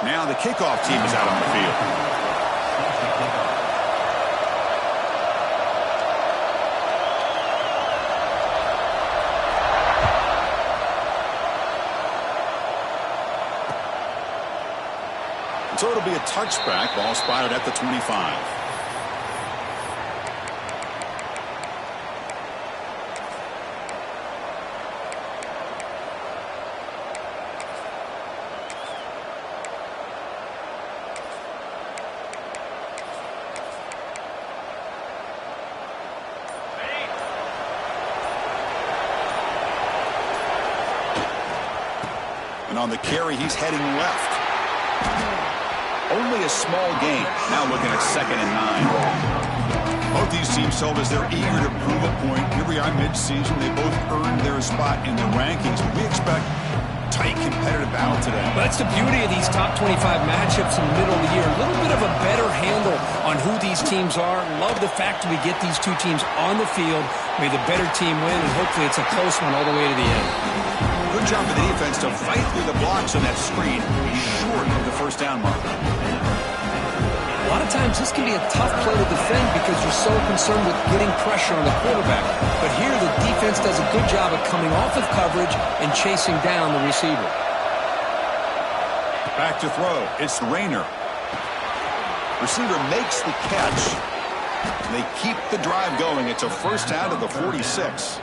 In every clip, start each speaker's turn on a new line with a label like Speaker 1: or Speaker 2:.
Speaker 1: Now the kickoff team is out on the field. So it'll be a touchback. Ball spotted at the 25. And on the carry, he's heading left. Only a small gain. Now looking at 2nd and 9. Both these teams told us they're eager to prove a point. Here we are mid-season. They both earned their spot in the rankings. We expect tight competitive battle today.
Speaker 2: Well, that's the beauty of these top 25 matchups in the middle of the year. A little bit of a better handle on who these teams are. Love the fact that we get these two teams on the field. May the better team win, and hopefully it's a close one all the way to the end.
Speaker 1: Good job of the defense to fight through the blocks on that screen. Short of the first down marker.
Speaker 2: A lot of times this can be a tough play to defend because you're so concerned with getting pressure on the quarterback. But here the defense does a good job of coming off of coverage and chasing down the receiver.
Speaker 1: Back to throw. It's Rayner. Receiver makes the catch. They keep the drive going. It's a first down to the 46.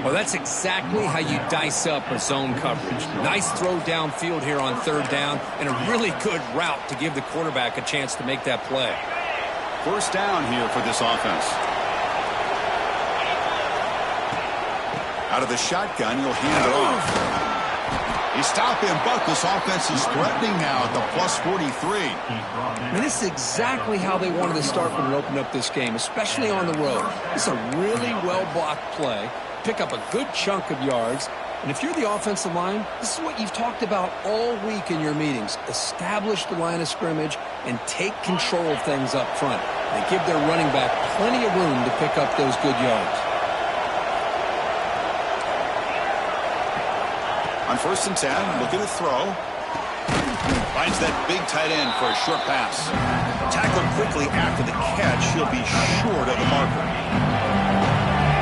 Speaker 2: Well, that's exactly how you dice up a zone coverage. Nice throw downfield here on 3rd down, and a really good route to give the quarterback a chance to make that play.
Speaker 1: First down here for this offense. Out of the shotgun, he'll hand it off. He stopped him, but this offense is threatening now at the plus 43.
Speaker 2: And this is exactly how they wanted to start when we opened up this game, especially on the road. It's a really well-blocked play. Pick up a good chunk of yards. And if you're the offensive line, this is what you've talked about all week in your meetings. Establish the line of scrimmage and take control of things up front. They give their running back plenty of room to pick up those good yards.
Speaker 1: On 1st and 10, looking to throw. Finds that big tight end for a short pass. Tackled quickly after the catch. He'll be short of the marker.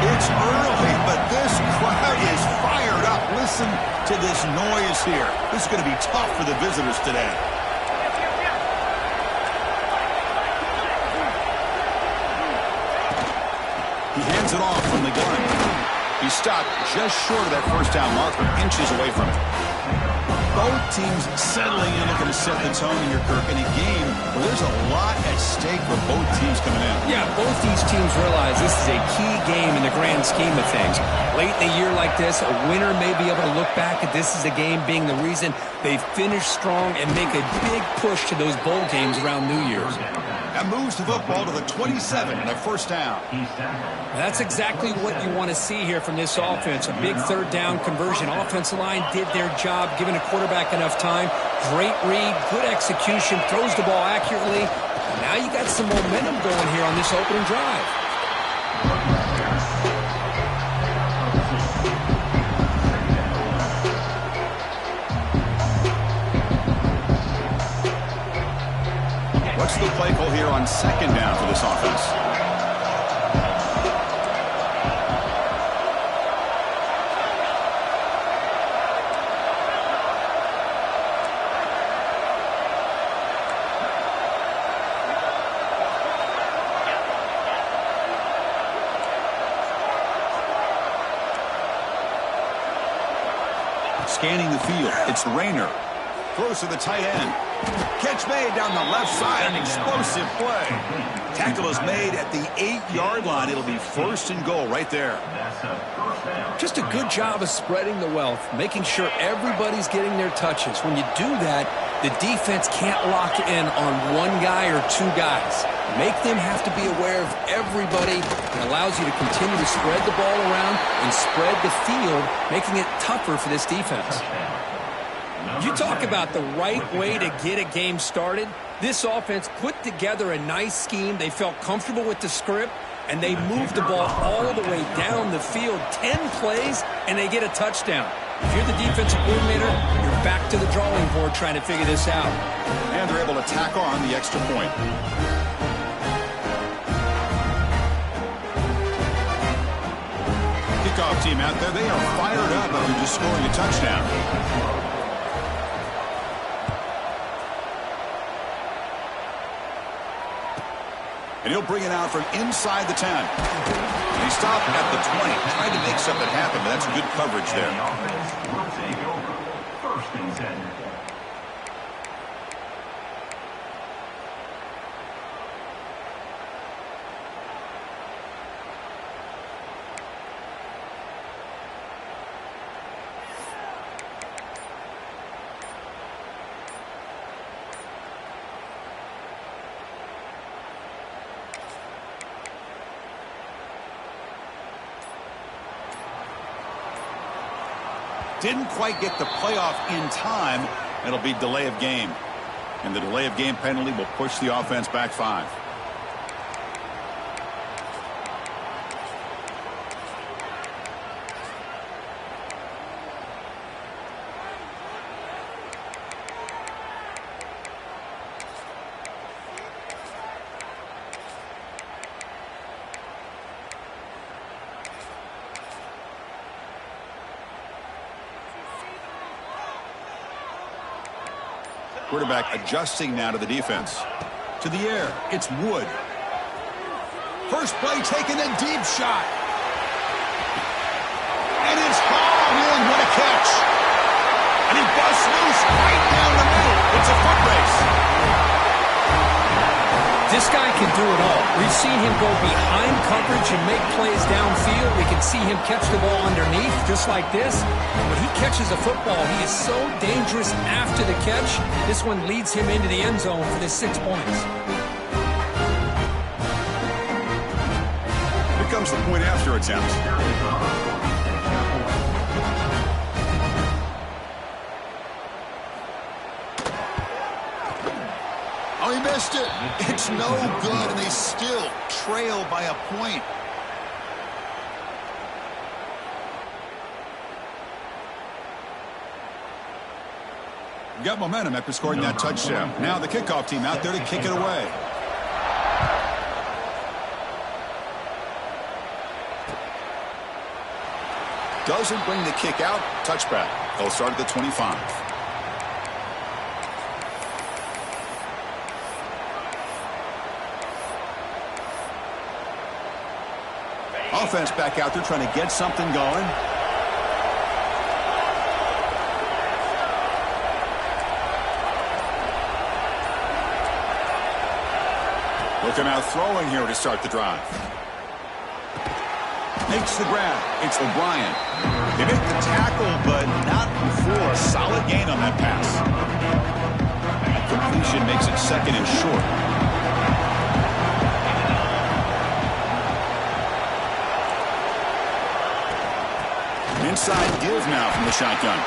Speaker 1: It's early, but this crowd is fired up. Listen to this noise here. This is going to be tough for the visitors today. He hands it off from the gun. He stopped just short of that first down marker, inches away from it. Both teams settling in, looking to set the tone here, Kirk, in a game where there's a lot at stake for both teams coming in.
Speaker 2: Yeah, both these teams realize this is a key game in the grand scheme of things. Late in a year like this, a winner may be able to look back at this as a game being the reason they finish strong and make a big push to those bowl games around New Year's.
Speaker 1: That moves the football to the 27 and a first down.
Speaker 2: That's exactly what you want to see here from this offense. A big 3rd down conversion. Offensive line did their job, giving a quarterback enough time. Great read, good execution, throws the ball accurately. Now you got some momentum going here on this opening drive.
Speaker 1: What's the play call here on 2nd down for this offense? Scanning the field, it's Rayner. Throws to the tight end. Catch made down the left side, an explosive play. Tackle is made at the 8-yard line. It'll be 1st and goal right there.
Speaker 2: Just a good job of spreading the wealth, making sure everybody's getting their touches. When you do that, the defense can't lock in on one guy or two guys. Make them have to be aware of everybody. It allows you to continue to spread the ball around and spread the field, making it tougher for this defense. You talk about the right way to get a game started. This offense put together a nice scheme. They felt comfortable with the script, and they moved the ball all the way down the field. 10 plays, and they get a touchdown. If you're the defensive coordinator, you're back to the drawing board trying to figure this out.
Speaker 1: And they're able to tack on the extra point. Kickoff team out there, they are fired up after just scoring a touchdown. And he'll bring it out from inside the 10. And he stopped at the 20, trying to make something happen, but that's good coverage there.
Speaker 3: First and 10.
Speaker 1: Didn't quite get the playoff in time. It'll be delay of game. And the delay of game penalty will push the offense back 5. Quarterback adjusting now to the defense. To the air, it's Wood. First play taken, a deep shot. And it's hauled in. What a catch. And he busts loose right down the middle. It's a foot race.
Speaker 2: This guy can do it all. We've seen him go behind coverage and make plays downfield. We can see him catch the ball underneath, just like this. And when he catches a football, he is so dangerous after the catch. This one leads him into the end zone for the 6 points.
Speaker 1: Here comes the point after attempt. Oh, he missed it. It's no good, and they still trail by a point. Got momentum after scoring that touchdown. Now the kickoff team out there to kick it away. Doesn't bring the kick out. Touchback. They'll start at the 25. Offense back out there trying to get something going. Looking out throwing here to start the drive. Makes the grab. It's O'Brien. They make the tackle, but not before a solid gain on that pass. That completion makes it second and short. Inside give now from the shotgun.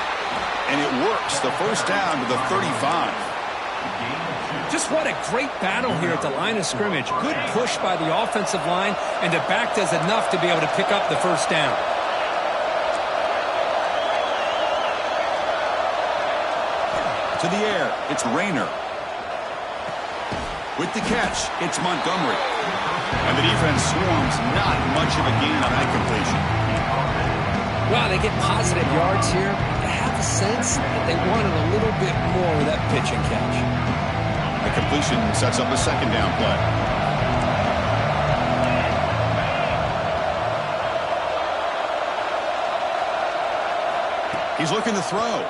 Speaker 1: And it works. The first down to the 35.
Speaker 2: Just what a great battle here at the line of scrimmage. Good push by the offensive line, and the back does enough to be able to pick up the first down.
Speaker 1: To the air, it's Rayner. With the catch, it's Montgomery. And the defense swarms, not much of a gain on that completion.
Speaker 2: Wow, they get positive yards here. I have the sense that they wanted a little bit more with that pitch and catch.
Speaker 1: The completion sets up a second down play. He's looking to throw.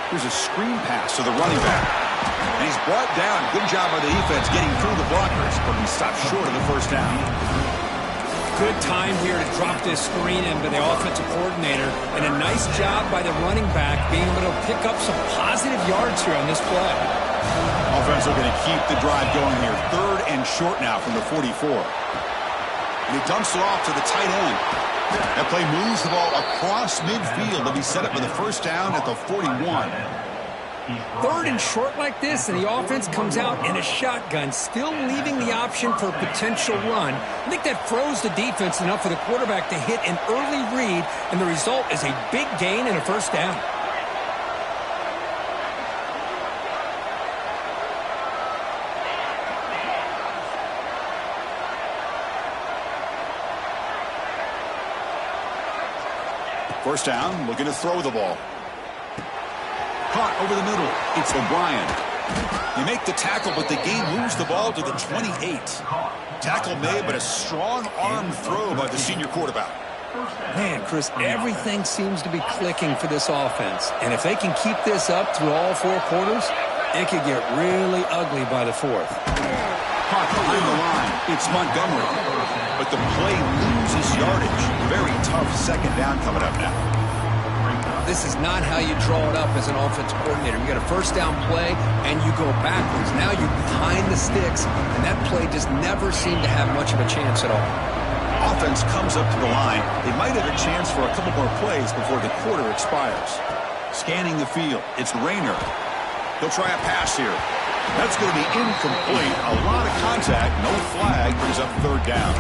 Speaker 1: Here's a screen pass to the running back. And he's brought down. Good job by the defense getting through the blockers, but he stopped short of the first down.
Speaker 2: Good time here to drop this screen in by the offensive coordinator, and a nice job by the running back being able to pick up some positive yards here on this play.
Speaker 1: Offense looking to keep the drive going here. Third and short now from the 44. And he dumps it off to the tight end. That play moves the ball across midfield to be set up for the first down at the 41.
Speaker 2: Third and short like this, and the offense comes out in a shotgun, still leaving the option for a potential run. I think that froze the defense enough for the quarterback to hit an early read, and the result is a big gain and a first down.
Speaker 1: First down, looking to throw the ball. Caught over the middle. It's O'Brien. They make the tackle, but the gain moves the ball to the 28. Tackle made, but a strong arm throw by the senior quarterback.
Speaker 2: Man, Chris, everything seems to be clicking for this offense. And if they can keep this up through all four quarters, it could get really ugly by the fourth.
Speaker 1: Caught behind the line. It's Montgomery. But the play loses yardage. Very tough second down coming up now.
Speaker 2: This is not how you draw it up as an offense coordinator. You got a first down play, and you go backwards. Now you're behind the sticks, and that play just never seemed to have much of a chance at all.
Speaker 1: Offense comes up to the line. They might have a chance for a couple more plays before the quarter expires. Scanning the field, it's Rayner. He'll try a pass here. That's going to be incomplete. A lot of contact, no flag, brings up third down.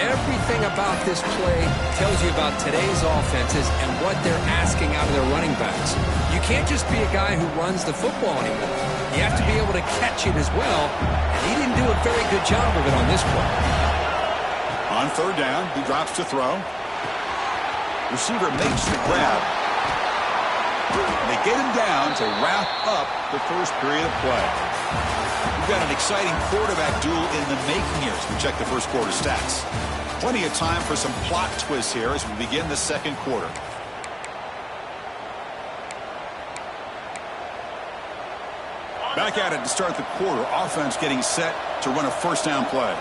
Speaker 2: Everything about this play tells you about today's offenses and what they're asking out of their running backs. You can't just be a guy who runs the football anymore. You have to be able to catch it as well, and he didn't do a very good job of it on this play.
Speaker 1: On third down, he drops to throw. Receiver makes the grab. They get him down to wrap up the first period of play. We've got an exciting quarterback duel in the making here as we check the first quarter stats. Plenty of time for some plot twists here as we begin the second quarter. Back at it to start the quarter. Offense getting set to run a first down play.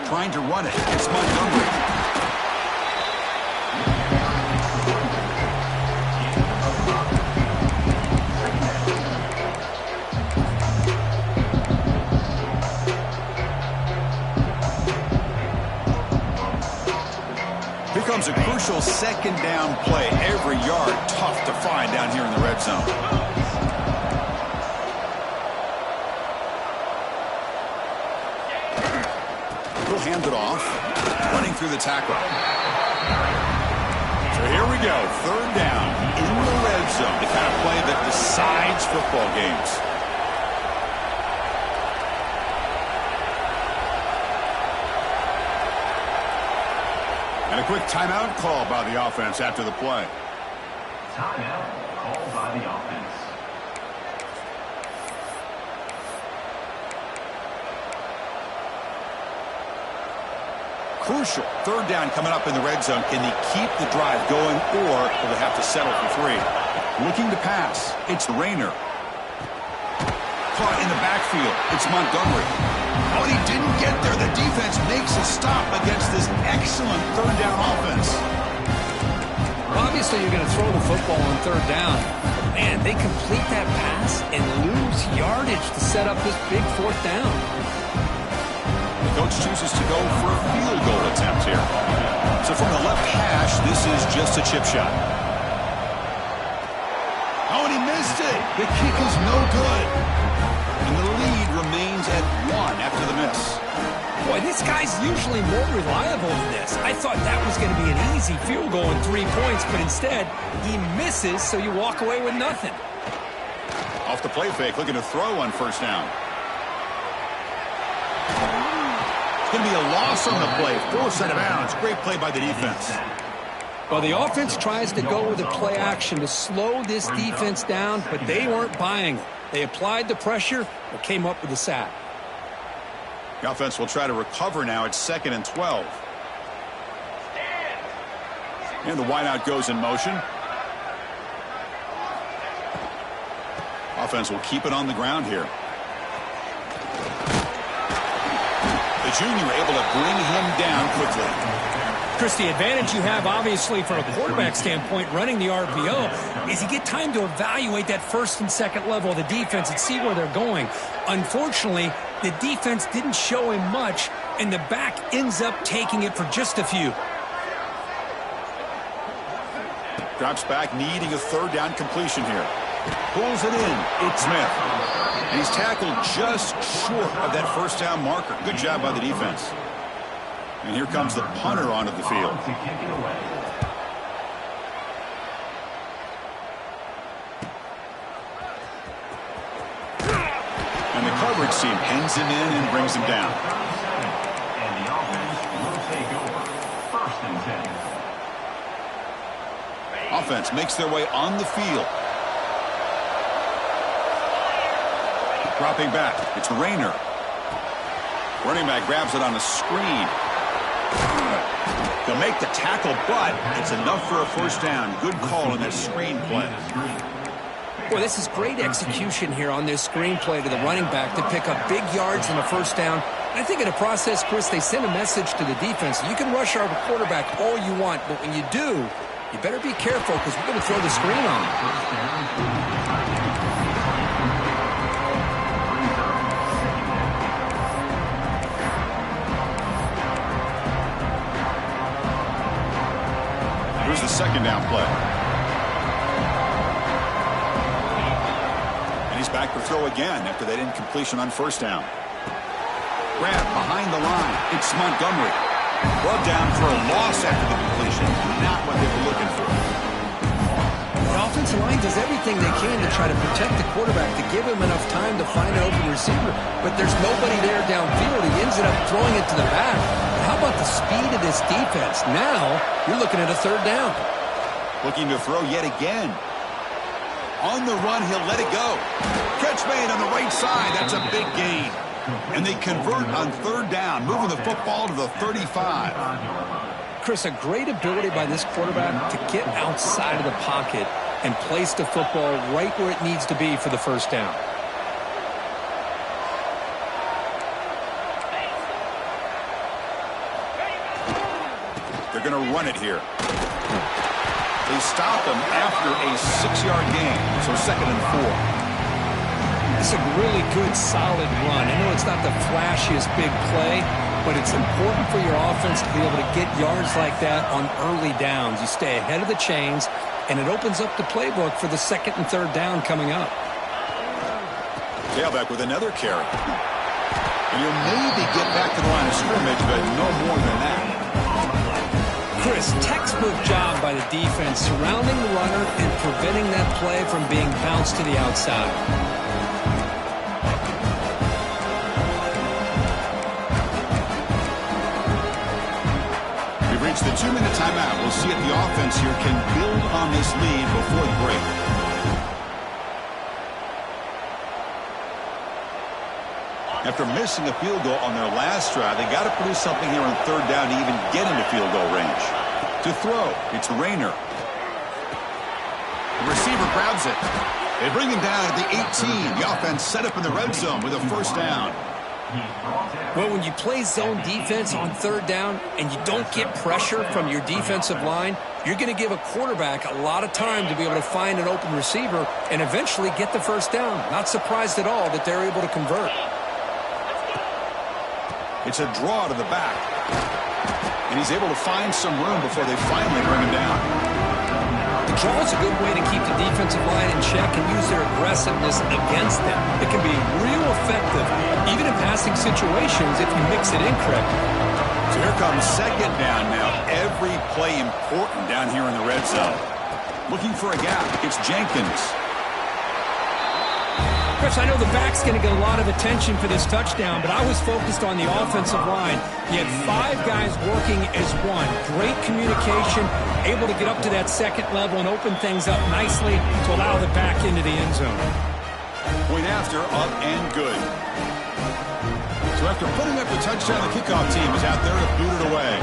Speaker 1: Trying to run it. It's Montgomery. Becomes a crucial second down play. Every yard tough to find down here in the red zone. He'll hand it off. Running through the tackle. So here we go. Third down in the red zone. The kind of play that decides football games. And a quick timeout call by the offense after the play.
Speaker 3: Timeout called by the offense.
Speaker 1: Crucial. Third down coming up in the red zone. Can they keep the drive going, or will they have to settle for three? Looking to pass. It's Rayner. Caught in the backfield. It's Montgomery. Oh, he didn't get there. The defense makes a stop against this excellent third down offense.
Speaker 2: Obviously, you're going to throw the football on third down. And they complete that pass and lose yardage to set up this big fourth down.
Speaker 1: The coach chooses to go for a field goal attempt here. So from the left hash, this is just a chip shot. Oh, and he missed it. The kick is no good. And the lead remains at 1 after the miss.
Speaker 2: Boy, this guy's usually more reliable than this. I thought that was going to be an easy field goal and 3 points, but instead, he misses, so you walk away with nothing.
Speaker 1: Off the play fake, looking to throw on first down. It's going to be a loss on the play. Forced out of bounds. Great play by the defense.
Speaker 2: Well, the offense tries to go with a play action to slow this defense down, but they weren't buying it. They applied the pressure, but came up with a sack.
Speaker 1: The offense will try to recover now at 2nd and 12. And the wideout goes in motion. Offense will keep it on the ground here. The junior able to bring him down quickly.
Speaker 2: Chris, the advantage you have, obviously, from a quarterback standpoint, running the RPO, is you get time to evaluate that first and second level of the defense and see where they're going. Unfortunately, the defense didn't show him much, and the back ends up taking it for just a few.
Speaker 1: Drops back, needing a third down completion here. Pulls it in. It's Smith. And he's tackled just short of that first down marker. Good job by the defense. And here comes the punter onto the field. And the coverage team hens him in and brings him down.
Speaker 3: And the offense will take over. 1st and 10.
Speaker 1: Offense makes their way on the field. Dropping back. It's Rayner. Running back grabs it on a screen. They'll make the tackle, but it's enough for a first down. Good call in that screen play.
Speaker 2: Boy, this is great execution here on this screenplay to the running back to pick up big yards and a first down. I think in the process, Chris, they send a message to the defense. You can rush our quarterback all you want, but when you do, you better be careful because we're going to throw the screen on him.
Speaker 1: Here's the second down play. And he's back to throw again after that incompletion on first down. Grab behind the line. It's Montgomery. Brought down for a loss after the completion. Not what they were looking for.
Speaker 2: The offensive line does everything they can to try to protect the quarterback, to give him enough time to find an open receiver. But there's nobody there downfield. He ends up throwing it to the back. But how about the speed of this defense? Now you're looking at a third down.
Speaker 1: Looking to throw yet again. On the run, he'll let it go. Catch made on the right side. That's a big gain. And they convert on third down, moving the football to the 35.
Speaker 2: Chris, a great ability by this quarterback to get outside of the pocket and place the football right where it needs to be for the first down.
Speaker 1: They're going to run it here. They stop him after a 6-yard gain, so 2nd and 4.
Speaker 2: It's a really good, solid run. I know it's not the flashiest big play, but it's important for your offense to be able to get yards like that on early downs. You stay ahead of the chains, and it opens up the playbook for the 2nd and 3rd down coming up.
Speaker 1: Tailback with another carry. And you'll maybe get back to the line of scrimmage, but no more than that.
Speaker 2: Chris, textbook job by the defense surrounding the runner and preventing that play from being bounced to the outside.
Speaker 1: The 2-minute timeout. We'll see if the offense here can build on this lead before the break. After missing a field goal on their last drive, they got to produce something here on third down to even get into field goal range. To throw, it's Rayner. The receiver grabs it. They bring him down at the 18. The offense set up in the red zone with a first down.
Speaker 2: Well, when you play zone defense on third down and you don't get pressure from your defensive line, you're going to give a quarterback a lot of time to be able to find an open receiver and eventually get the first down. Not surprised at all that they're able to convert.
Speaker 1: It's a draw to the back. And he's able to find some room before they finally bring him down.
Speaker 2: The draw is a good way to keep the defensive line in check and use their aggressiveness against them. It can be real effective, even in passing situations, if you mix it in correctly.
Speaker 1: So here comes 2nd down now. Every play important down here in the red zone. Looking for a gap. It's Jenkins.
Speaker 2: Chris, I know the back's going to get a lot of attention for this touchdown, but I was focused on the offensive line. You had 5 guys working as one. Great communication, able to get up to that 2nd level and open things up nicely to allow the back into the end zone.
Speaker 1: Point after, up and good. So after putting up the touchdown, the kickoff team is out there to boot it away.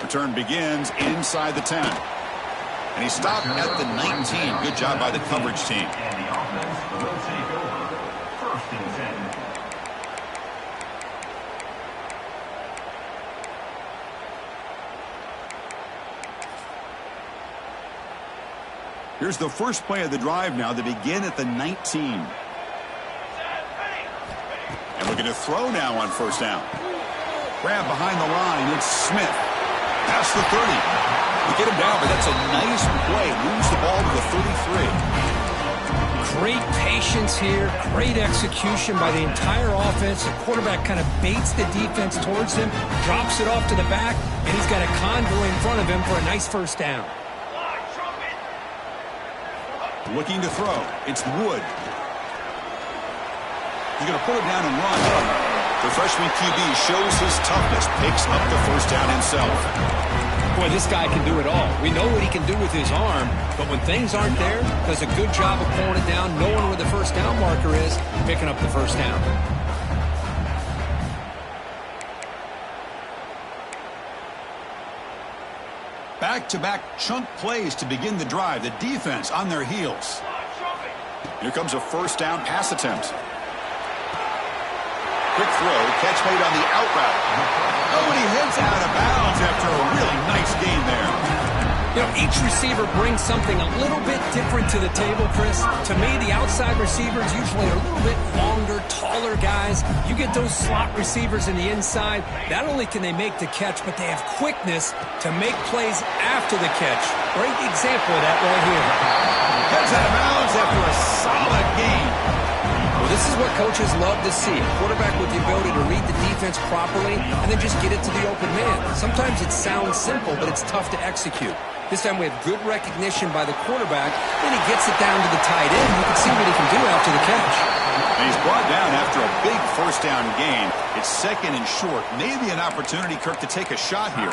Speaker 1: Return begins inside the 10. And he stopped at the 19. Good job by the coverage team.
Speaker 3: And the offense will take over. 1st and 10.
Speaker 1: Here's the first play of the drive now. They begin at the 19. Looking to throw now on first down. Grab behind the line. It's Smith. Past the 30. You get him down, but that's a nice play. Moves the ball to the 33.
Speaker 2: Great patience here. Great execution by the entire offense. The quarterback kind of baits the defense towards him, drops it off to the back, and he's got a convoy in front of him for a nice first down.
Speaker 1: Looking to throw. It's Wood. He's going to pull it down and run. The freshman QB shows his toughness, picks up the first down himself.
Speaker 2: Boy, this guy can do it all. We know what he can do with his arm, but when things aren't there, does a good job of pulling it down, knowing where the first down marker is, picking up the first down.
Speaker 1: Back-to-back chunk plays to begin the drive. The defense on their heels. Here comes a first down pass attempt. Quick throw, catch made on the out route. Oh, and he heads out of bounds after a really nice gain there.
Speaker 2: You know, each receiver brings something a little bit different to the table, Chris. To me, the outside receivers usually are a little bit longer, taller guys. You get those slot receivers in the inside, not only can they make the catch, but they have quickness to make plays after the catch. Great example of that right here.
Speaker 1: Heads out of bounds after a solid gain.
Speaker 2: Well, this is what coaches love to see. A quarterback with the ability to read the defense properly and then just get it to the open man. Sometimes it sounds simple, but it's tough to execute. This time we have good recognition by the quarterback. Then he gets it down to the tight end. You can see what he can do after the catch.
Speaker 1: And he's brought down after a big first down gain. It's second and short. Maybe an opportunity, Kirk, to take a shot here.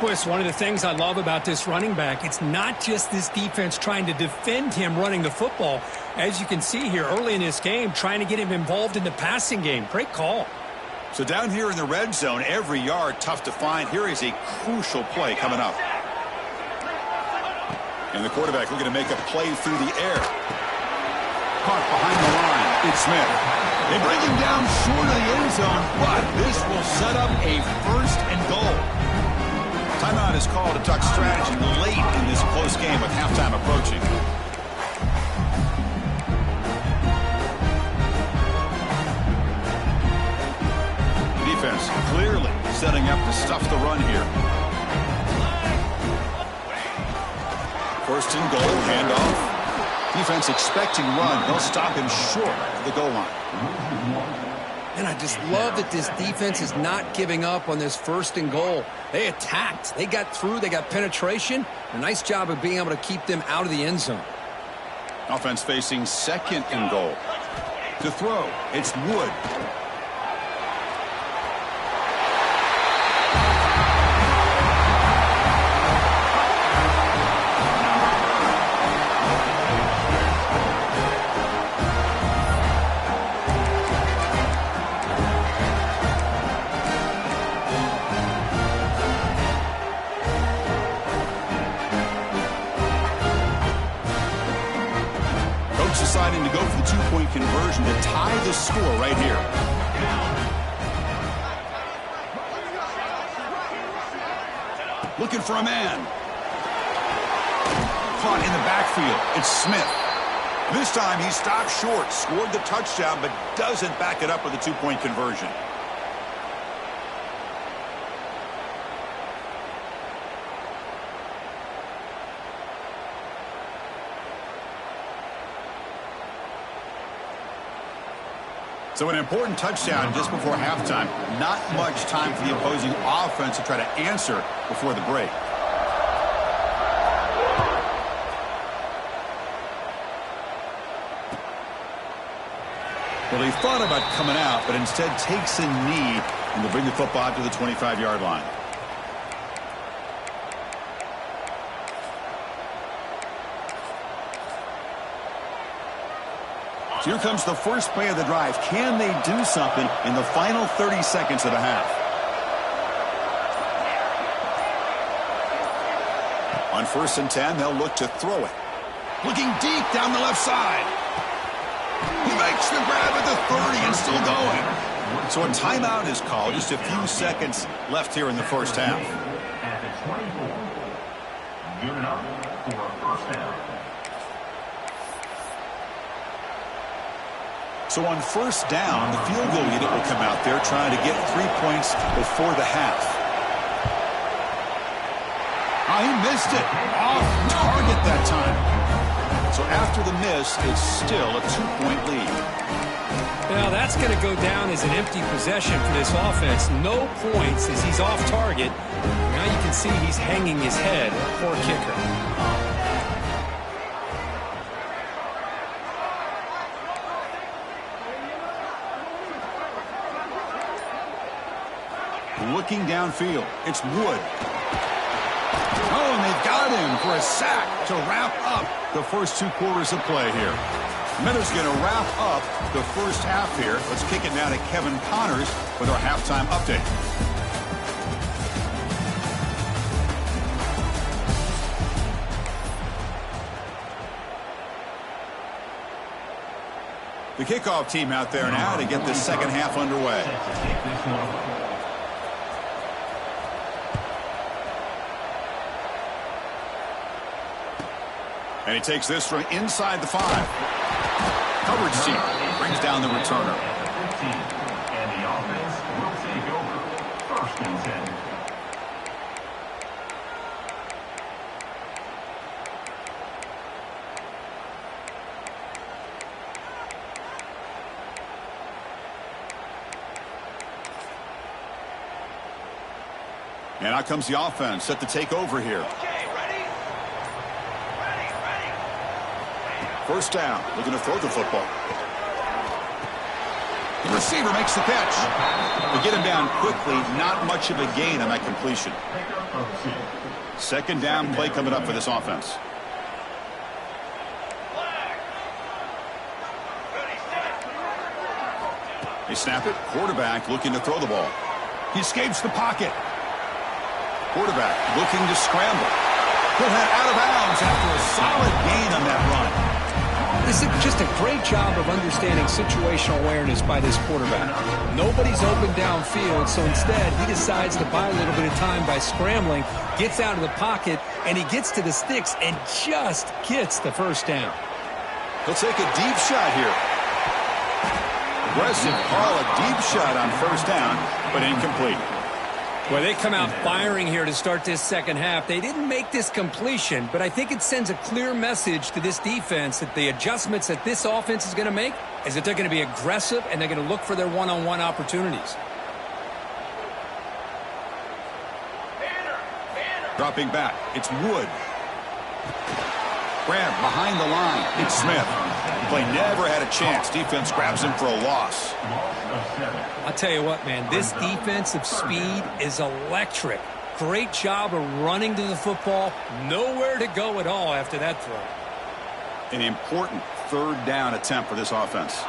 Speaker 2: Boy, it's one of the things I love about this running back. It's not just this defense trying to defend him running the football. As you can see here early in this game, trying to get him involved in the passing game. Great call.
Speaker 1: So down here in the red zone, every yard tough to find. Here is a crucial play coming up. And the quarterback looking to make a play through the air. Caught behind the line. It's Smith. They bring him down short of the end zone, but this will set up a first and goal. Timeout is called to talk strategy late in this close game with halftime approaching. Defense clearly setting up to stuff the run here. First and goal, handoff. Defense expecting run. They'll stop him short of the goal line.
Speaker 2: And I just love that this defense is not giving up on this first and goal. They attacked. They got through. They got penetration. A nice job of being able to keep them out of the end zone.
Speaker 1: Offense facing second and goal. To throw, it's Wood. Deciding to go for the two-point conversion to tie the score right here. Looking for a man. Caught in the backfield. It's Smith. This time he stopped short, scored the touchdown, but doesn't back it up with a two-point conversion. So an important touchdown just before halftime. Not much time for the opposing offense to try to answer before the break. Well, he thought about coming out, but instead takes a knee and will bring the football out to the 25-yard line. Here comes the first play of the drive. Can they do something in the final 30 seconds of the half? On 1st and 10, they'll look to throw it. Looking deep down the left side. He makes the grab at the 30 and still going. So a timeout is called. Just a few seconds left here in the first half.
Speaker 3: At the 24, given up for a first down.
Speaker 1: So on first down, the field goal unit will come out there trying to get 3 points before the half. Oh, he missed it. Off target that time. So after the miss, it's still a 2-point lead.
Speaker 2: Well, that's going to go down as an empty possession for this offense. No points as he's off target. Now you can see he's hanging his head. Poor kicker.
Speaker 1: Looking downfield, it's Wood. Oh, and they've got him for a sack to wrap up the first 2 quarters of play here. Miller's going to wrap up the first half here. Let's kick it now to Kevin Connors with our halftime update. The kickoff team out there now to get the second half underway. And he takes this from inside the 5. Coverage team brings down the returner.
Speaker 3: And the offense will take over. First and 10.
Speaker 1: And out comes the offense set to take over here. First down, looking to throw the football. The receiver makes the catch. They get him down quickly, not much of a gain on that completion. Second down play coming up for this offense. They snap it, quarterback looking to throw the ball. He escapes the pocket. Quarterback looking to scramble. He'll head out of bounds after a solid gain on that run.
Speaker 2: This is just a great job of understanding situational awareness by this quarterback. Nobody's open downfield, so instead he decides to buy a little bit of time by scrambling, gets out of the pocket, and he gets to the sticks and just gets the first down.
Speaker 1: He'll take a deep shot here. Aggressive call, a deep shot on first down, but incomplete.
Speaker 2: Well, they come out firing here to start this second half. They didn't make this completion, but I think it sends a clear message to this defense that the adjustments that this offense is going to make is that they're going to be aggressive and they're going to look for their one-on-one opportunities.
Speaker 1: Dropping back, it's Wood. Grab behind the line, it's Smith. The play never had a chance. Defense grabs him for a loss.
Speaker 2: I'll tell you what, man, this defensive speed is electric. Great job of running to the football. Nowhere to go at all after that throw.
Speaker 1: An important third down attempt for this offense.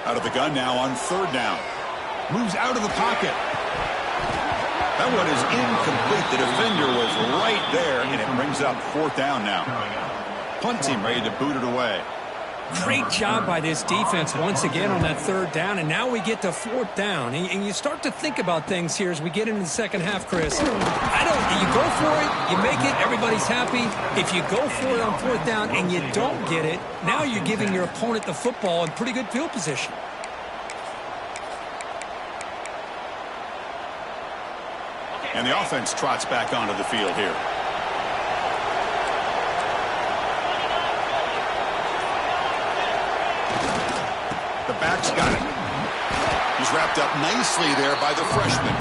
Speaker 1: Out of the gun now on third down. Moves out of the pocket. That one is incomplete. The defender was right there, and it brings up fourth down now. Punt team ready to boot it away.
Speaker 2: Great job by this defense once again on that third down, and now we get to fourth down. And you start to think about things here as we get into the second half, Chris. You go for it, you make it, everybody's happy. If you go for it on fourth down and you don't get it, now you're giving your opponent the football in pretty good field position.
Speaker 1: And the offense trots back onto the field here. The back's got it. He's wrapped up nicely there by the freshman.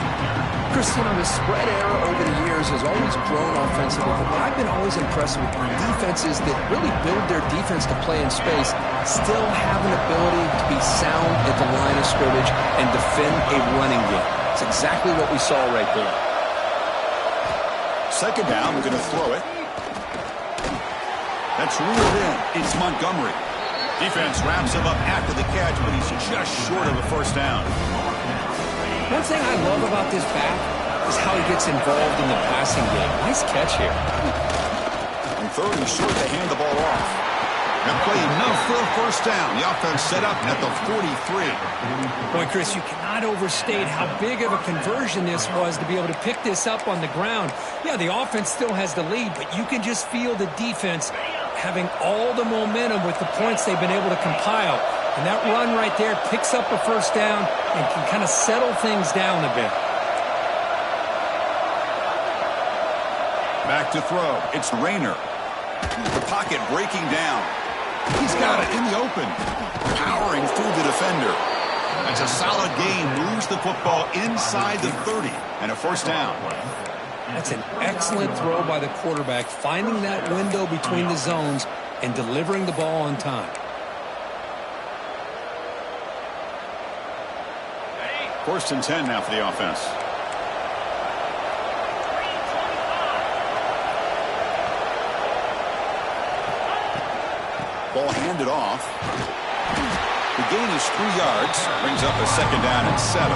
Speaker 2: Chris, the spread era over the years has always grown offensively, but what I've been always impressed with are defenses that really build their defense to play in space, still have an ability to be sound at the line of scrimmage and defend a running game. It's exactly what we saw right there.
Speaker 1: Second down, we're going to throw it. That's reeled in. It's Montgomery. Defense wraps him up after the catch, but he's just short of a first down.
Speaker 2: One thing I love about this back is how he gets involved in the passing game. Nice catch here.
Speaker 1: On third and short, they hand the ball off. And play enough for a first down. The offense set up at the 43.
Speaker 2: Boy, Chris, you cannot overstate how big of a conversion this was to be able to pick this up on the ground. Yeah, the offense still has the lead, but you can just feel the defense having all the momentum with the points they've been able to compile. And that run right there picks up a first down and can kind of settle things down a bit.
Speaker 1: Back to throw. It's Rayner. The pocket breaking down. He's got it in the open. Powering through the defender. That's a solid gain. Moves the football inside the 30. And a first down.
Speaker 2: That's an excellent throw by the quarterback, finding that window between the zones and delivering the ball on time.
Speaker 1: First and 10 now for the offense. Ball handed off. The gain is 3 yards. Brings up a second down and 7.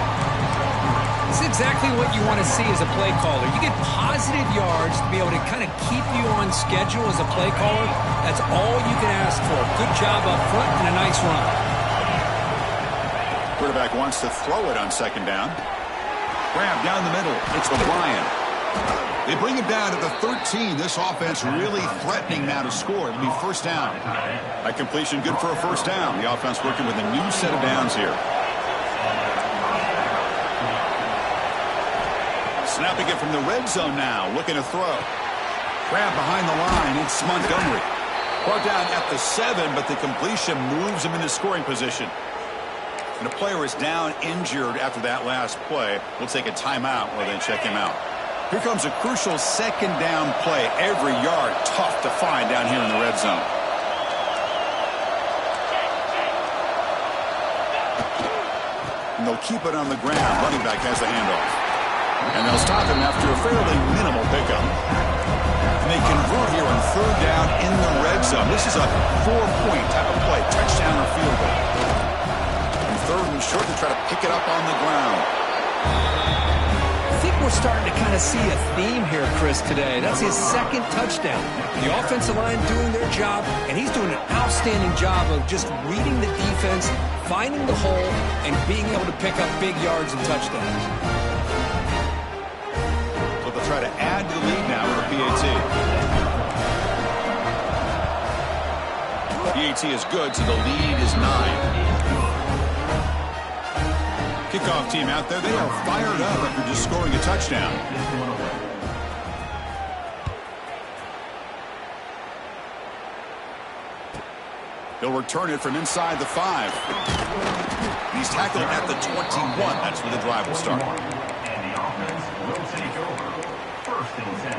Speaker 2: This is exactly what you want to see as a play caller. You get positive yards to be able to kind of keep you on schedule as a play caller. That's all you can ask for. Good job up front and a nice run.
Speaker 1: Quarterback wants to throw it on second down. Grab down the middle. It's O'Brien. They bring it down to the 13. This offense really threatening now to score. It'll be first down. That completion good for a first down. The offense working with a new set of downs here. Snapping it from the red zone now. Looking to throw. Grab behind the line. It's Montgomery. Brought down at the 7, but the completion moves him into scoring position. And a player is down injured after that last play. We'll take a timeout while they check him out. Here comes a crucial second down play. Every yard tough to find down here in the red zone. And they'll keep it on the ground. Running back has the handoff. And they'll stop him after a fairly minimal pickup. And they convert here on third down in the red zone. This is a 4-point type of play. Touchdown or field goal. And third and short to try to pick it up on the ground.
Speaker 2: I think we're starting to kind of see a theme here, Chris, today. That's his second touchdown. The offensive line doing their job, and he's doing an outstanding job of just reading the defense, finding the hole, and being able to pick up big yards and touchdowns.
Speaker 1: So they'll try to add to the lead now with a PAT. PAT is good, so the lead is 9. Kickoff team out there, they are fired up after just scoring a touchdown. He'll return it from inside the 5. He's tackled at the 21. That's where the drive will start.
Speaker 3: And the offense will take over. First and 10.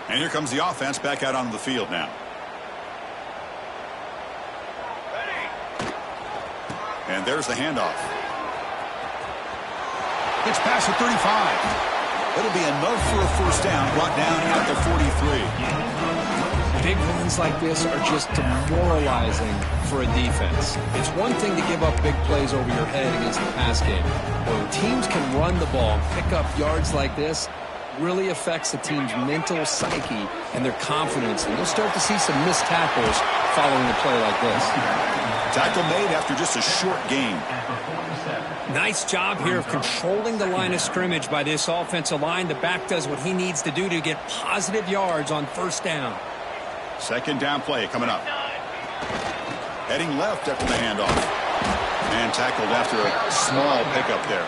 Speaker 1: And here comes the offense back out onto the field now. And there's the handoff. It's past the 35. It'll be enough for a first down, brought down at the 43.
Speaker 2: Big runs like this are just demoralizing for a defense. It's one thing to give up big plays over your head against the pass game. When teams can run the ball, pick up yards like this, really affects the team's mental psyche and their confidence. And you'll start to see some missed tackles following a play like this.
Speaker 1: Tackle made after just a short gain.
Speaker 2: Nice job here of controlling the line of scrimmage by this offensive line. The back does what he needs to do to get positive yards on first down.
Speaker 1: Second down play coming up. Heading left after the handoff. And tackled after a small pickup there.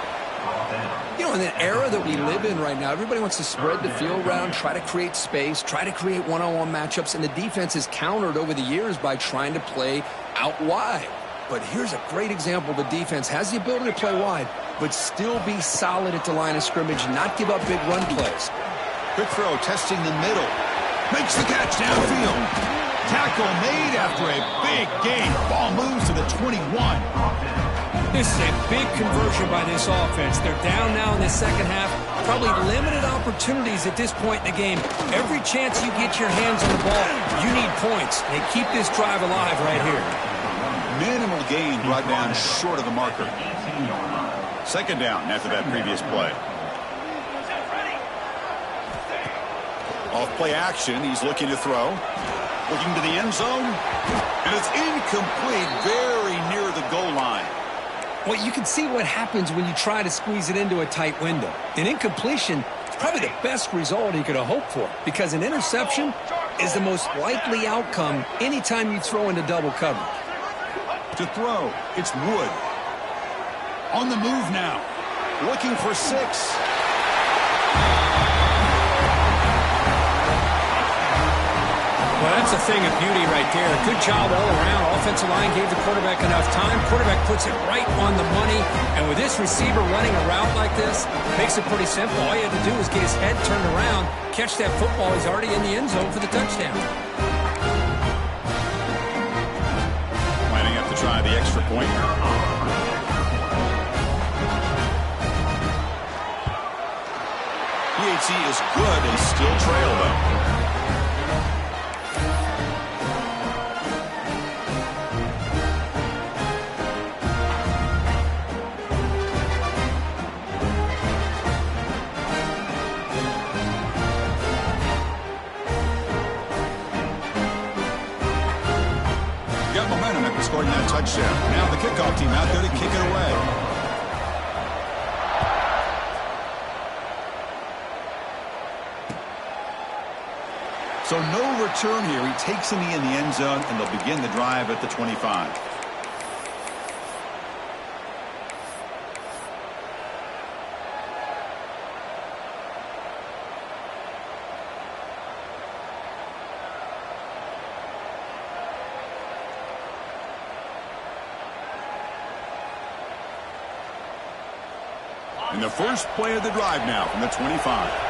Speaker 2: You know, in the era that we live in right now, everybody wants to spread the field around, try to create space, try to create one-on-one matchups, and the defense has countered over the years by trying to play out wide. But here's a great example. The defense has the ability to play wide, but still be solid at the line of scrimmage, not give up big run plays.
Speaker 1: Quick throw, testing the middle. Makes the catch downfield. Tackle made after a big gain. Ball moves to the 21.
Speaker 2: This is a big conversion by this offense. They're down now in the second half. Probably limited opportunities at this point in the game. Every chance you get your hands on the ball, you need points. They keep this drive alive right here.
Speaker 1: Minimal gain brought down short of the marker. Second down after that previous play. Off play action, he's looking to throw. Looking to the end zone. And it's incomplete, very near the goal line.
Speaker 2: Well, you can see what happens when you try to squeeze it into a tight window. An incompletion Probably the best result he could have hoped for, because an interception is the most likely outcome anytime you throw into double coverage.
Speaker 1: To throw, it's Wood. On the move now. Looking for 6.
Speaker 2: Well, that's a thing of beauty right there. Good job all around. Offensive line gave the quarterback enough time. Quarterback puts it right on the money. And with this receiver running a route like this, makes it pretty simple. All you had to do was get his head turned around, catch that football. He's already in the end zone for the touchdown.
Speaker 1: Lining up to try the extra point. PHC is good and still trail, though. Got momentum after scoring that touchdown. Now the kickoff team out there to kick it away. So no return here. He takes in the end zone, and they'll begin the drive at the 25. And the first play of the drive now from the 25.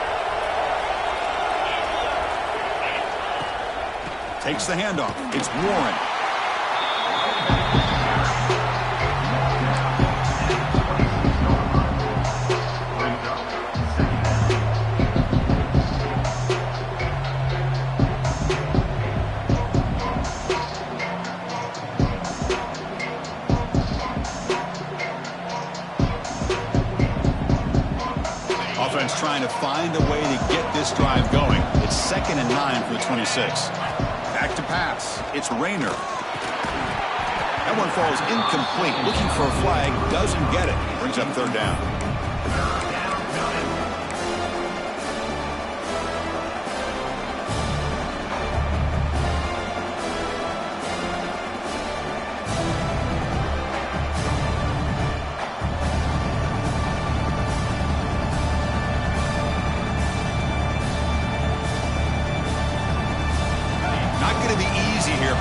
Speaker 1: Takes the handoff. It's Warren. Offense trying to find a way to get this drive going. It's 2nd and 9 for the 26. Back to pass. It's Rayner. That one falls incomplete. Looking for a flag. Doesn't get it. Brings up 3rd down.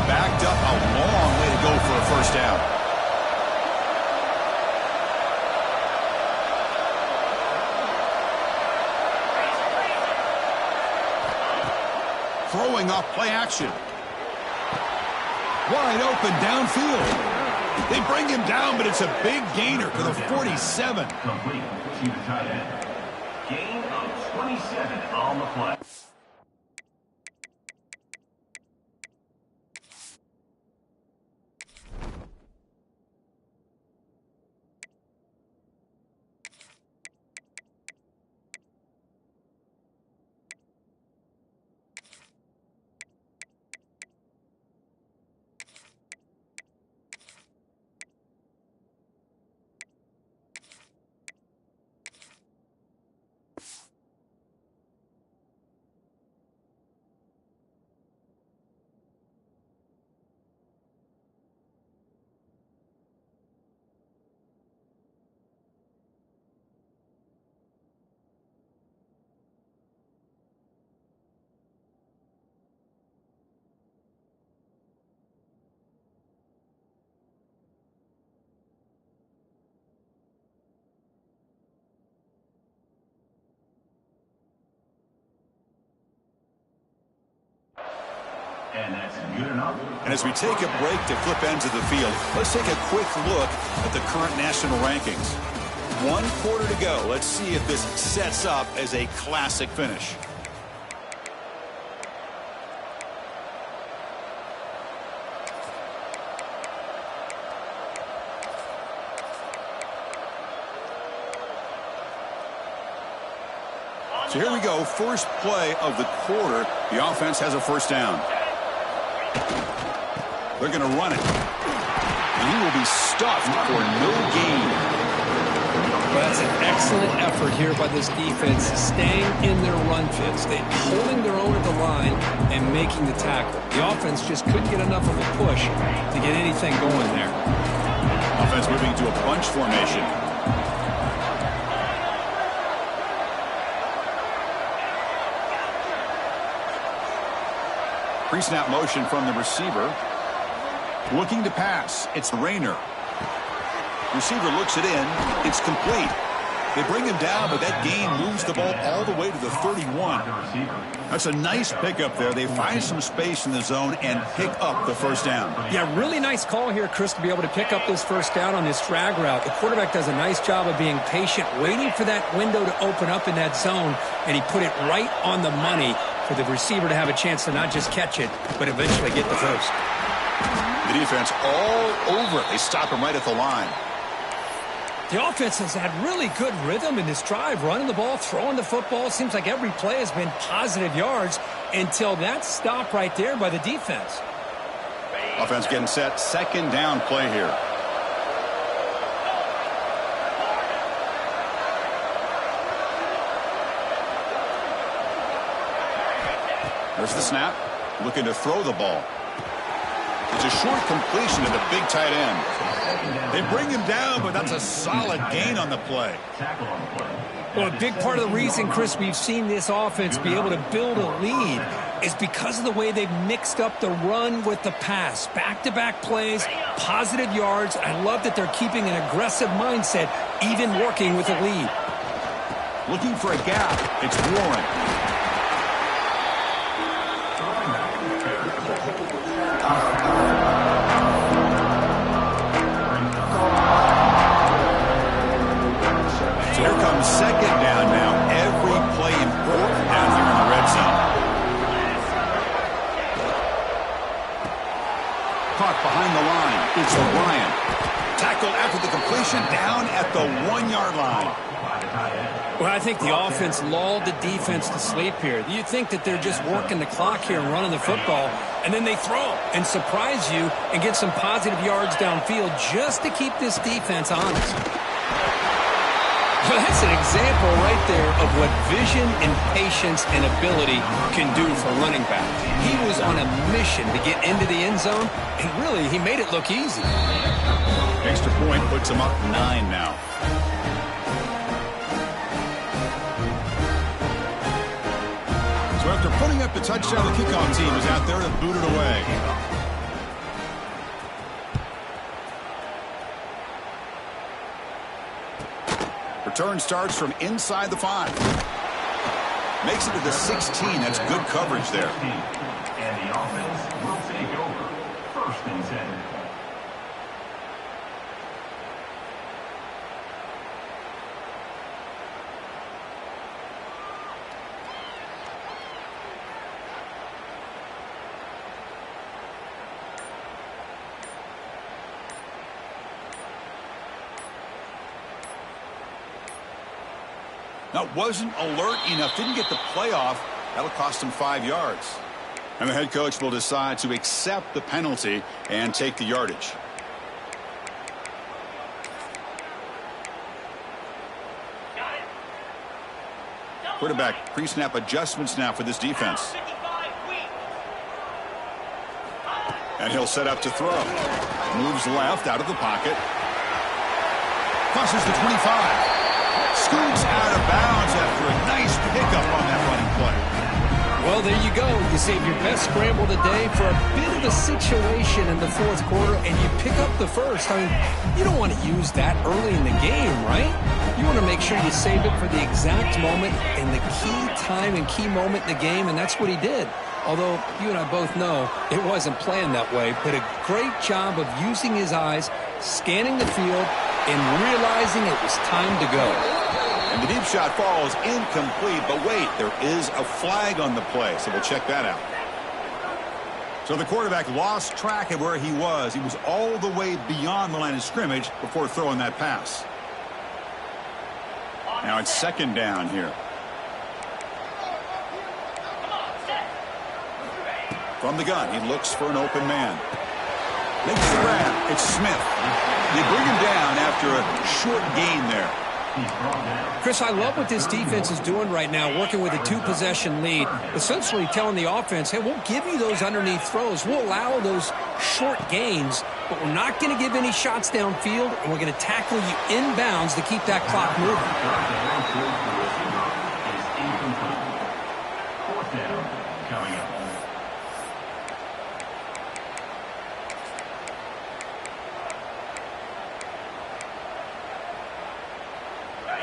Speaker 1: Backed up a long way to go for a 1st down. Throwing off play action. Wide open downfield. They bring him down, but it's a big gainer to the 47.
Speaker 3: Complete to the tight end. Gain of 27 on the play. And that's good enough.
Speaker 1: And as we take a break to flip ends of the field, let's take a quick look at the current national rankings. 1 quarter to go. Let's see if this sets up as a classic finish. So here we go. First play of the quarter. The offense has a 1st down. They're going to run it. And he will be stuffed for no gain.
Speaker 2: Well, that's an excellent effort here by this defense, staying in their run fits, holding their own at the line and making the tackle. The offense just couldn't get enough of a push to get anything going there.
Speaker 1: Offense moving to a bunch formation. Pre-snap motion from the receiver. Looking to pass. It's Rayner. Receiver looks it in. It's complete. They bring him down, but that gain moves the ball all the way to the 31. That's a nice pickup there. They find some space in the zone and pick up the first down.
Speaker 2: Yeah, really nice call here, Chris, to be able to pick up this first down on this drag route. The quarterback does a nice job of being patient, waiting for that window to open up in that zone, and he put it right on the money for the receiver to have a chance to not just catch it, but eventually get the first.
Speaker 1: The defense all over it. They stop him right at the line.
Speaker 2: The offense has had really good rhythm in this drive, running the ball, throwing the football. Seems like every play has been positive yards until that stop right there by the defense.
Speaker 1: Offense getting set. Second down play here. There's the snap. Looking to throw the ball. It's a short completion to the big tight end. They bring him down, but that's a solid gain on the play.
Speaker 2: Well, a big part of the reason, Chris, we've seen this offense be able to build a lead is because of the way they've mixed up the run with the pass. Back-to-back plays, positive yards. I love that they're keeping an aggressive mindset, even working with a lead.
Speaker 1: Looking for a gap. It's Warren. So here comes second down now. Every play important down here in the red zone. Caught behind the line. It's O'Brien. Tackled after the completion down at the 1-yard line.
Speaker 2: Well, I think the offense lulled the defense to sleep here. You think that they're just working the clock here and running the football, and then they throw and surprise you and get some positive yards downfield just to keep this defense honest. Well, that's an example right there of what vision and patience and ability can do for a running back. He was on a mission to get into the end zone, and really, he made it look easy.
Speaker 1: Extra point puts him up 9 now. So after putting up the touchdown, the kickoff team is out there to boot it away. Return starts from inside the 5. Makes it to the 16. That's good coverage there.
Speaker 3: And the offense will take over. First and 10.
Speaker 1: Now, wasn't alert enough, didn't get the playoff. That'll cost him 5 yards. And the head coach will decide to accept the penalty and take the yardage. Quarterback pre-snap adjustments now for this defense. And he'll set up to throw. Moves left out of the pocket. Crosses the 25. Scoots out of bounds after a nice pickup on that running play.
Speaker 2: Well, there you go. You save your best scramble of the day for a bit of a situation in the fourth quarter, and you pick up the first. I mean, you don't want to use that early in the game, right? You want to make sure you save it for the exact moment and the key time and key moment in the game, and that's what he did. Although you and I both know it wasn't planned that way, but a great job of using his eyes, scanning the field, and realizing it was time to go.
Speaker 1: And the deep shot falls incomplete, but wait, there is a flag on the play, so we'll check that out. So the quarterback lost track of where he was. He was all the way beyond the line of scrimmage before throwing that pass. Now it's second down here. From the gun, he looks for an open man. Makes the grab. It's Smith. They bring him down after a short gain there.
Speaker 3: He's brought down.
Speaker 2: Chris, I love what this defense is doing right now, working with a two-possession lead, essentially telling the offense, hey, we'll give you those underneath throws. We'll allow those short gains, but we're not going to give any shots downfield, and we're going to tackle you inbounds to keep that clock moving.
Speaker 3: Fourth down coming up.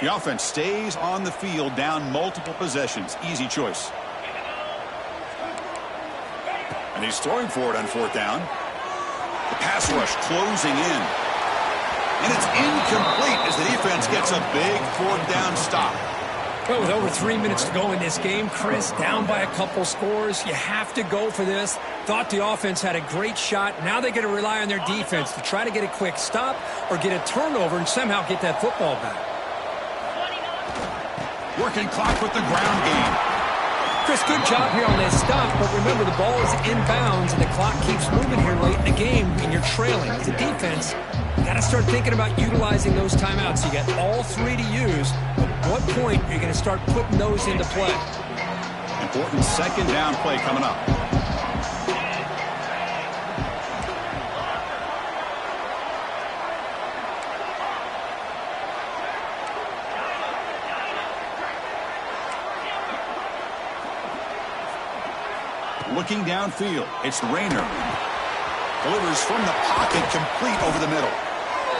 Speaker 1: The offense stays on the field, down multiple possessions. Easy choice. And he's throwing for it on fourth down. The pass rush closing in. And it's incomplete as the defense gets a big fourth down stop.
Speaker 2: Well, with over 3 minutes to go in this game, Chris, down by a couple scores, you have to go for this. Thought the offense had a great shot. Now they got to rely on their defense to try to get a quick stop or get a turnover and somehow get that football back.
Speaker 1: Working clock with the ground game.
Speaker 2: Chris, good job here on that stop, but remember the ball is inbounds and the clock keeps moving here late in the game and you're trailing. As a defense, you got to start thinking about utilizing those timeouts. You got all three to use. At what point are you going to start putting those into play?
Speaker 1: Important second down play coming up. Looking downfield, it's Rayner. Delivers from the pocket, complete over the middle.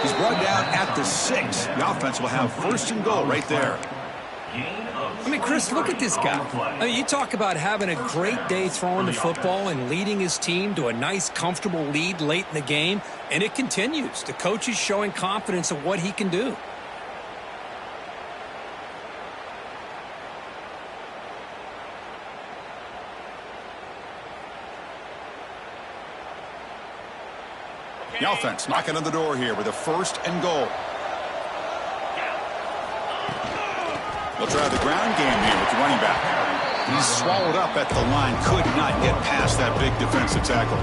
Speaker 1: He's brought down at the 6. The offense will have first and goal right there.
Speaker 2: I mean, Chris, look at this guy. I mean, you talk about having a great day throwing the football and leading his team to a nice, comfortable lead late in the game, and it continues. The coach is showing confidence of what he can do.
Speaker 1: The offense knocking on the door here with a first and goal. They'll try the ground game here with the running back. He's swallowed up at the line. Could not get past that big defensive tackle.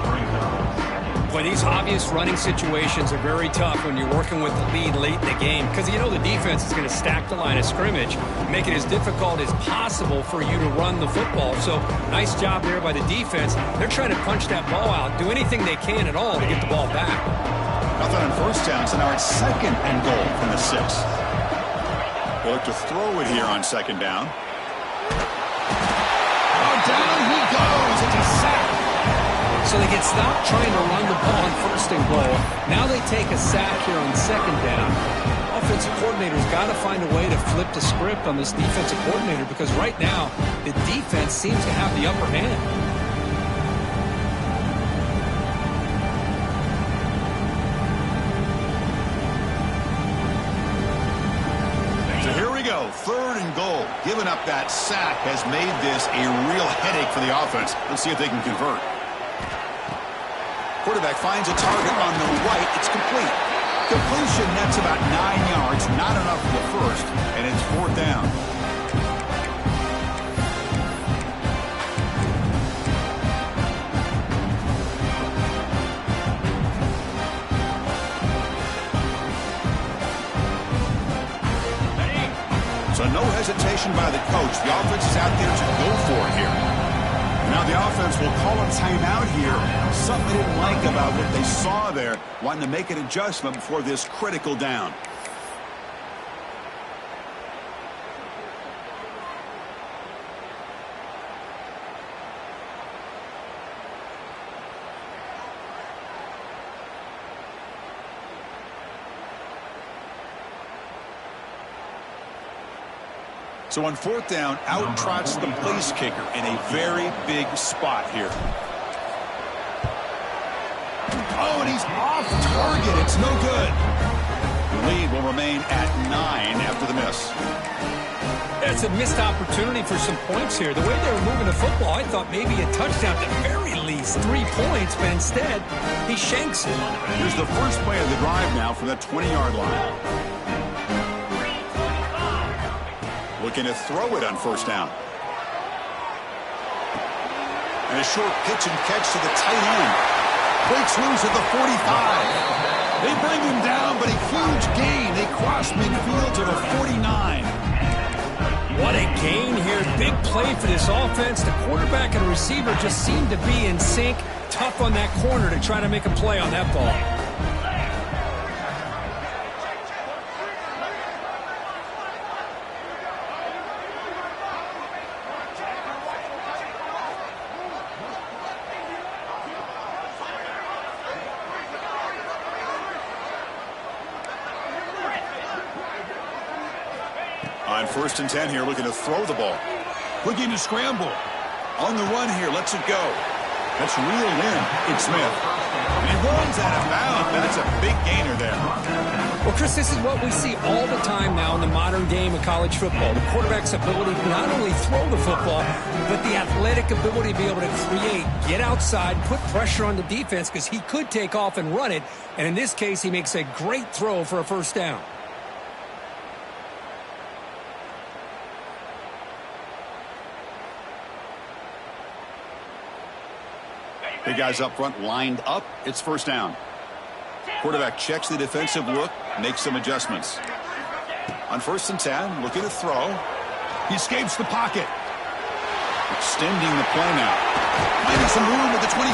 Speaker 2: Boy, these obvious running situations are very tough when you're working with the lead late in the game because you know the defense is going to stack the line of scrimmage, make it as difficult as possible for you to run the football. So nice job there by the defense. They're trying to punch that ball out, do anything they can at all to get the ball back.
Speaker 1: Nothing on first down, so now it's second and goal from the 6. They look to throw it here on second down. Oh, down he goes. It's a sack.
Speaker 2: So they get stopped trying to run the ball on first and goal. Now they take a sack here on second down. Offensive coordinator's got to find a way to flip the script on this defensive coordinator because right now the defense seems to have the upper hand.
Speaker 1: So here we go, third and goal. Giving up that sack has made this a real headache for the offense. Let's see if they can convert. Quarterback finds a target on the right. It's complete. Completion, that's about 9 yards. Not enough for the first, and it's fourth down. So no hesitation by the coach. The offense is out there to go for it here. Now the offense will call a timeout here. Something they didn't like about what they saw there. Wanting to make an adjustment before this critical down. So on fourth down, out trots the place kicker in a very big spot here. Oh, and he's off target. It's no good. The lead will remain at 9 after the miss.
Speaker 2: It's a missed opportunity for some points here. The way they were moving the football, I thought maybe a touchdown at the very least, 3 points, but instead he shanks it.
Speaker 1: Here's the first play of the drive now from the 20-yard line. Looking to throw it on first down. And a short pitch and catch to the tight end. Breaks loose at the 45. They bring him down, but a huge gain. They cross midfield to the 49.
Speaker 2: What a gain here. Big play for this offense. The quarterback and receiver just seem to be in sync. Tough on that corner to try to make a play on that ball.
Speaker 1: On 1st and 10 here, looking to throw the ball. Looking to scramble. On the run here, lets it go. That's reeled in. It's Smith. And he runs out of bounds. That's a big gainer there.
Speaker 2: Well, Chris, this is what we see all the time now in the modern game of college football. The quarterback's ability to not only throw the football, but the athletic ability to be able to create, get outside, put pressure on the defense because he could take off and run it. And in this case, he makes a great throw for a first down.
Speaker 1: Big guys up front lined up. It's first down. Quarterback checks the defensive look, makes some adjustments. On 1st and 10, looking to throw. He escapes the pocket. Extending the play now. Finding some room at the 25.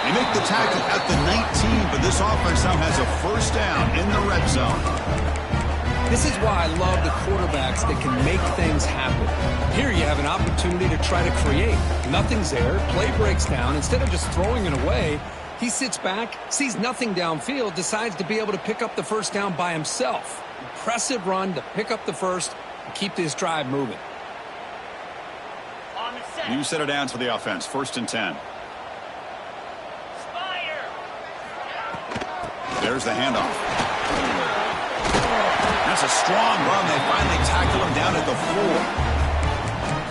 Speaker 1: They make the tackle at the 19, but this offense now has a first down in the red zone.
Speaker 2: This is why I love the quarterbacks that can make things happen. Here you have an opportunity to try to create. Nothing's there. Play breaks down. Instead of just throwing it away, he sits back, sees nothing downfield, decides to be able to pick up the first down by himself. Impressive run to pick up the first and keep this drive moving.
Speaker 1: New set of downs for the offense. 1st and 10. There's the handoff. That's a strong run. They finally tackle him down at the 4.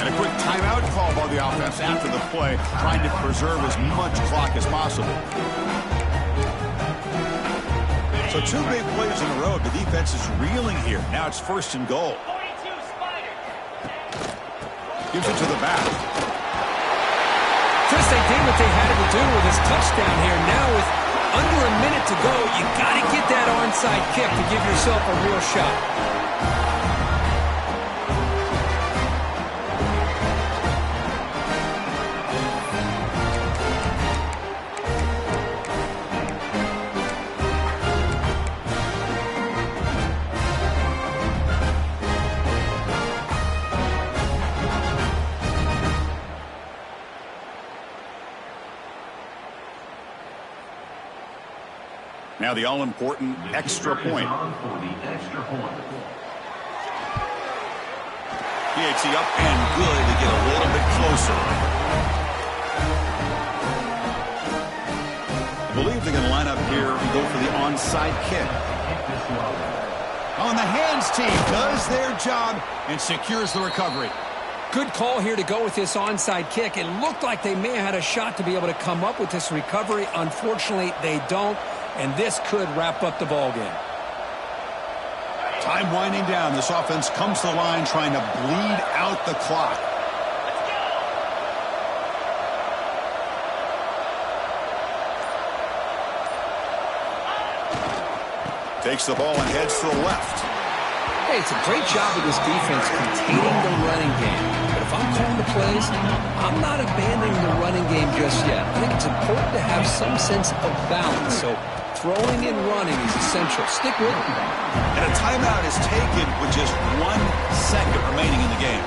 Speaker 1: And a quick timeout call by the offense after the play, trying to preserve as much clock as possible. So 2 big plays in a row. The defense is reeling here. Now it's 1st and goal. Gives it to the back.
Speaker 2: Chris, they did what they had to do with his touchdown here. Now with under a minute to go, you got to get that onside kick to give yourself a real shot.
Speaker 1: Now the all-important extra point. PAT up and good to get a little bit closer. I believe they're going to line up here and go for the onside kick. On the hands team does their job and secures the recovery.
Speaker 2: Good call here to go with this onside kick. It looked like they may have had a shot to be able to come up with this recovery. Unfortunately, they don't. And this could wrap up the ball game.
Speaker 1: Time winding down. This offense comes to the line trying to bleed out the clock. Takes the ball and heads to the left.
Speaker 2: Hey, it's a great job of this defense containing the running game. But if I'm calling the plays, I'm not abandoning the running game just yet. I think it's important to have some sense of balance. So throwing and running is essential. Stick with it.
Speaker 1: And a timeout is taken with just 1 second remaining in the game.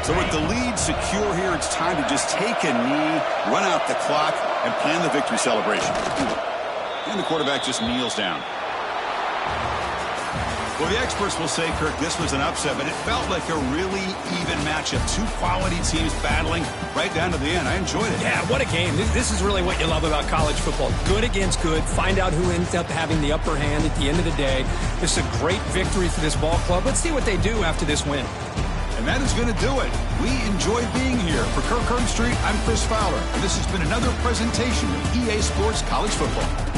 Speaker 1: So with the lead secure here, it's time to just take a knee, run out the clock, and plan the victory celebration. And the quarterback just kneels down. Well, the experts will say, Kirk, this was an upset, but it felt like a really even matchup. Two quality teams battling right down to the end. I enjoyed it.
Speaker 2: Yeah, what a game. This is really what you love about college football. Good against good. Find out who ends up having the upper hand at the end of the day. This is a great victory for this ball club. Let's see what they do after this win.
Speaker 1: And that is going to do it. We enjoyed being here. For Kirk Street, I'm Chris Fowler, and this has been another presentation of EA Sports College Football.